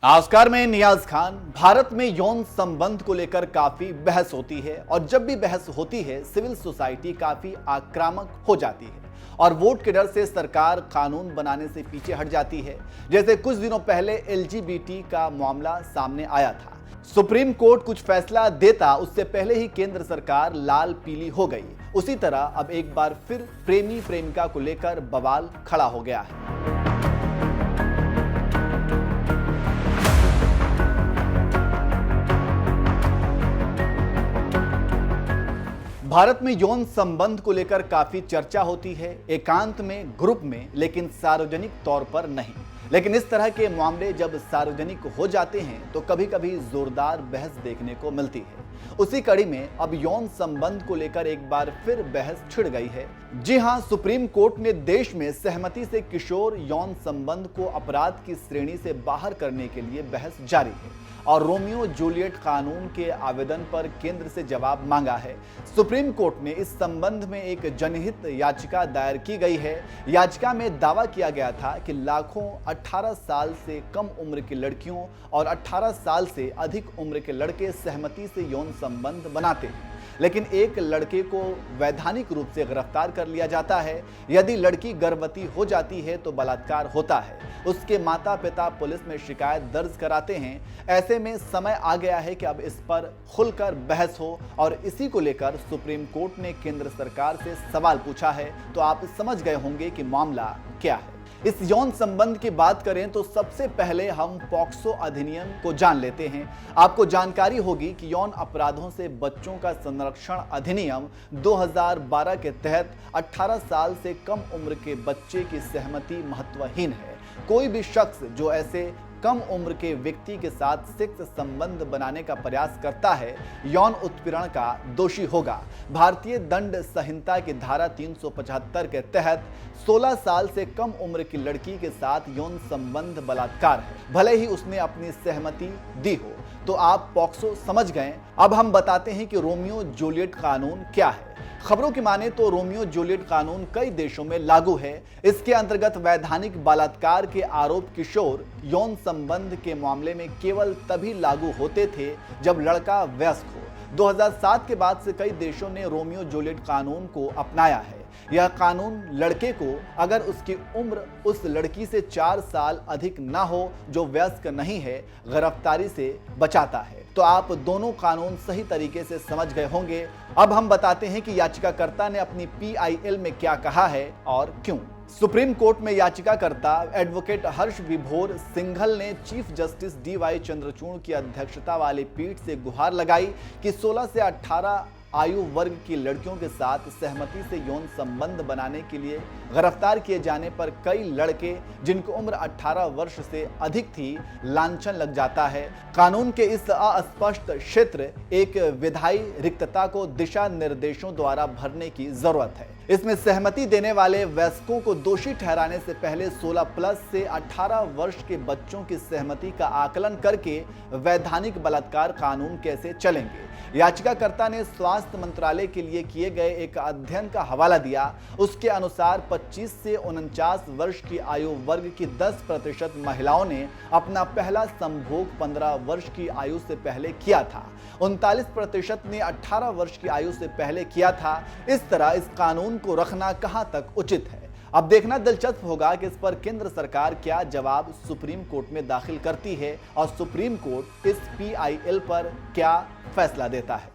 Oscar में नियाज खान। भारत में यौन संबंध को लेकर काफी बहस होती है और जब भी बहस होती है सिविल सोसाइटी काफी आक्रामक हो जाती है और वोट के डर से सरकार कानून बनाने से पीछे हट जाती है। जैसे कुछ दिनों पहले एलजीबीटी का मामला सामने आया था। सुप्रीम कोर्ट कुछ फैसला देता उससे पहले ही केंद्र सरकार लाल पीली हो गई। उसी तरह अब एक बार फिर प्रेमी प्रेमिका को लेकर बवाल खड़ा हो गया है। भारत में यौन संबंध को लेकर काफी चर्चा होती है, एकांत में, ग्रुप में, लेकिन सार्वजनिक तौर पर नहीं। लेकिन इस तरह के मामले जब सार्वजनिक हो जाते हैं तो कभी कभी जोरदार बहस देखने को मिलती है। उसी कड़ी में अब यौन संबंध को लेकर एक बार फिर बहस छिड़ गई है। जी हां, सुप्रीम कोर्ट ने देश में सहमति से किशोर यौन संबंध को अपराध की श्रेणी से बाहर करने के लिए बहस जारी है और रोमियो जूलियट कानून के आवेदन पर केंद्र से जवाब मांगा है। सुप्रीम कोर्ट में इस संबंध में एक जनहित याचिका दायर की गई है। याचिका में दावा किया गया था कि लाखों 18 साल से कम उम्र की लड़कियों और 18 साल से अधिक उम्र के लड़के सहमति से यौन संबंध बनाते हैं, लेकिन एक लड़के को वैधानिक रूप से गिरफ्तार कर लिया जाता है। यदि लड़की गर्भवती हो जाती है तो बलात्कार होता है। उसके माता पिता पुलिस में शिकायत दर्ज कराते हैं। ऐसे में समय आ गया है कि अब इस पर खुलकर बहस हो और इसी को लेकर सुप्रीम कोर्ट ने केंद्र सरकार से सवाल पूछा है। तो आप समझ गए होंगे कि मामला क्या है। इस यौन संबंध की बात करें तो सबसे पहले हम पॉक्सो अधिनियम को जान लेते हैं। आपको जानकारी होगी कि यौन अपराधों से बच्चों का संरक्षण अधिनियम 2012 के तहत 18 साल से कम उम्र के बच्चे की सहमति महत्वहीन है। कोई भी शख्स जो ऐसे कम उम्र के व्यक्ति के साथ सेक्स संबंध बनाने का प्रयास करता है यौन उत्पीड़न का दोषी होगा। भारतीय दंड संहिता की धारा 375 के तहत 16 साल से कम उम्र की लड़की के साथ यौन संबंध बलात्कार है, भले ही उसने अपनी सहमति दी हो। तो आप पॉक्सो समझ गए। अब हम बताते हैं कि रोमियो जूलियट कानून क्या है। खबरों की माने तो रोमियो जूलियट कानून कई देशों में लागू है। इसके अंतर्गत वैधानिक बलात्कार के आरोप किशोर यौन संबंध के मामले में केवल तभी लागू होते थे जब लड़का वयस्क हो। 2007 के बाद से कई देशों ने रोमियो जूलियट कानून को अपनाया है। यह कानून लड़के को अगर उसकी उम्र उस लड़की से 4 साल अधिक ना हो जो वयस्क नहीं है, गिरफ्तारी से बचाता है। तो आप दोनों कानून सही तरीके से समझ गए होंगे। अब हम बताते हैं कि याचिकाकर्ता ने अपनी PIL में क्या कहा है और क्यों। सुप्रीम कोर्ट में याचिकाकर्ता एडवोकेट हर्ष विभोर सिंघल ने चीफ जस्टिस DY चंद्रचूड़ की अध्यक्षता वाली पीठ से गुहार लगाई कि 16 से 18 आयु वर्ग की लड़कियों के साथ सहमति से यौन संबंध बनाने के लिए गिरफ्तार किए जाने पर कई लड़के जिनकी उम्र 18 वर्ष से अधिक थी लांछन लग जाता है। कानून के इस अस्पष्ट क्षेत्र एक विधायी रिक्तता को दिशा निर्देशों द्वारा भरने की जरूरत है। इसमें सहमति देने वाले वयस्कों को दोषी ठहराने से पहले 16 प्लस से 18 वर्ष के बच्चों की सहमति का आकलन करके वैधानिक बलात्कार कानून कैसे चलेंगे। याचिकाकर्ता ने स्वास्थ्य मंत्रालय के लिए किए गए एक अध्ययन का हवाला दिया। उसके अनुसार 25 से 49 वर्ष की आयु वर्ग की 10% महिलाओं ने अपना पहला संभोग 15 वर्ष की आयु से पहले किया था। 39% ने 18 वर्ष की आयु से पहले किया था। इस तरह इस कानून को रखना कहां तक उचित है। अब देखना दिलचस्प होगा कि इस पर केंद्र सरकार क्या जवाब सुप्रीम कोर्ट में दाखिल करती है और सुप्रीम कोर्ट इस PIL पर क्या फैसला देता है।